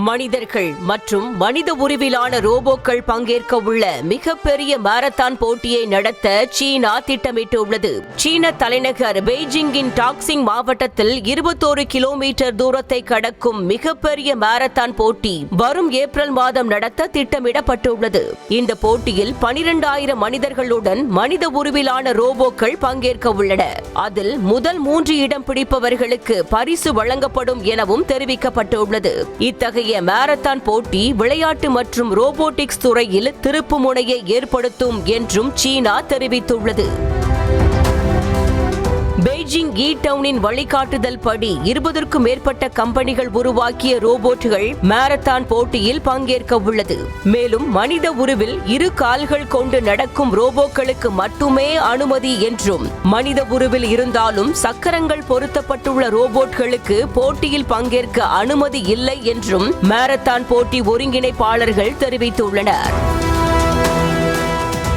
மனிதர்கள் மற்றும் மனித உருவிலான ரோபோக்கள் பங்கேற்க உள்ள மிகப்பெரிய மாரத்தான் போட்டியை நடத்த சீனா திட்டமிட்டுள்ளது. சீன தலைநகர் பெய்ஜிங்கின் டாக்சிங் மாவட்டத்தில் 21 கிலோமீட்டர் தூரத்தை கடக்கும் மிகப்பெரிய மாரத்தான் போட்டி வரும் ஏப்ரல் மாதம் நடத்த திட்டமிடப்பட்டுள்ளது. இந்த போட்டியில் 12,000 மனிதர்களுடன் மனித உருவிலான ரோபோக்கள் பங்கேற்க உள்ளன. அதில் முதல் 3 இடம் பிடிப்பவர்களுக்கு பரிசு வழங்கப்படும் எனவும் தெரிவிக்கப்பட்டுள்ளது. இத்தகைய மாரத்தான் போட்டி விளையாட்டு மற்றும் ரோபோட்டிக்ஸ் துறையில் திருப்புமுனையை ஏற்படுத்தும் என்றும் சீனா தெரிவித்துள்ளது. பெய்ஜிங் இ-டவுனின் வழிகாட்டுதல் படி 20க்கும் மேற்பட்ட கம்பெனிகள் உருவாக்கிய ரோபோட்டுகள் மாரத்தான் போட்டியில் பங்கேற்க உள்ளது. மேலும் மனித உருவில் 2 கால்கள் கொண்டு நடக்கும் ரோபோக்களுக்கு மட்டுமே அனுமதி என்றும், மனித உருவில் இருந்தாலும் சக்கரங்கள் பொருத்தப்பட்டுள்ள ரோபோட்களுக்கு போட்டியில் பங்கேற்க அனுமதி இல்லை என்றும் மாரத்தான் போட்டி ஒருங்கிணைப்பாளர்கள் தெரிவித்துள்ளனர்.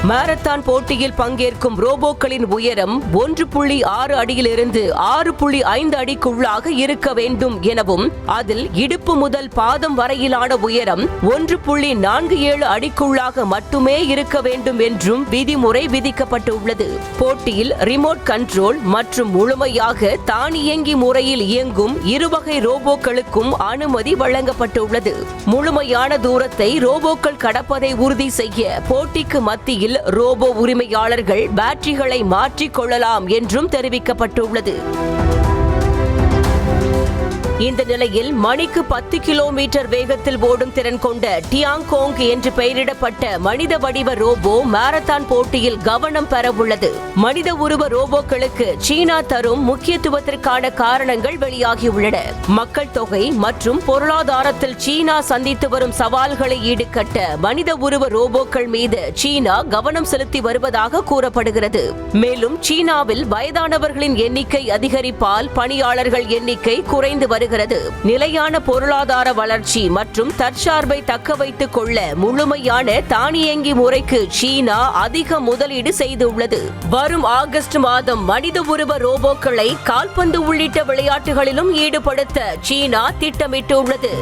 மாரத்தான் போட்டியில் பங்கேற்கும் ரோபோக்களின் உயரம் 1.6 அடியிலிருந்து 6.5 அடிக்குள்ளாக இருக்க வேண்டும் எனவும், அதில் இடுப்பு முதல் பாதம் வரையிலான உயரம் 1.47 அடிக்குள்ளாக மட்டுமே இருக்க வேண்டும் என்றும் விதிமுறை விதிக்கப்பட்டுள்ளது. போட்டியில் ரிமோட் கண்ட்ரோல் மற்றும் முழுமையாக தானியங்கி முறையில் இயங்கும் 2 வகை ரோபோக்களுக்கும் அனுமதி வழங்கப்பட்டுள்ளது. முழுமையான தூரத்தை ரோபோக்கள் கடப்பதை உறுதி செய்ய போட்டிக்கு மத்தியில் ரோபோ உரிமையாளர்கள் பேட்டரிகளை மாற்றிக் கொள்ளலாம் என்றும் தெரிவிக்கப்பட்டுள்ளது. இந்த நிலையில் மணிக்கு 10 கிலோமீட்டர் வேகத்தில் ஓடும் திறன் கொண்ட டியாங்கோங் என்று பெயரிடப்பட்ட மனித வடிவ ரோபோ மாரத்தான் போட்டியில் கவனம் பெறவுள்ளது. மனித உருவ ரோபோக்களுக்கு சீனா தரும் முக்கியத்துவத்திற்கான காரணங்கள் வெளியாகியுள்ளன. மக்கள் தொகை மற்றும் பொருளாதாரத்தில் சீனா சந்தித்து வரும் சவால்களை ஈடுகட்ட மனித உருவ ரோபோக்கள் மீது சீனா கவனம் செலுத்தி வருவதாக கூறப்படுகிறது. மேலும் சீனாவில் வயதானவர்களின் எண்ணிக்கை அதிகரிப்பால் பணியாளர்கள் எண்ணிக்கை குறைந்து வருகிறது. நிலையான பொருளாதார வளர்ச்சி மற்றும் தற்சார்பை தக்க வைத்துக் கொள்ள முழுமையான தானியங்கி முறைக்கு சீனா அதிக முதலீடு செய்துள்ளது. வரும் ஆகஸ்ட் மாதம் மனித உருவ ரோபோக்களை கால்பந்து உள்ளிட்ட விளையாட்டுகளிலும் ஈடுபடுத்த சீனா திட்டமிட்டுள்ளது.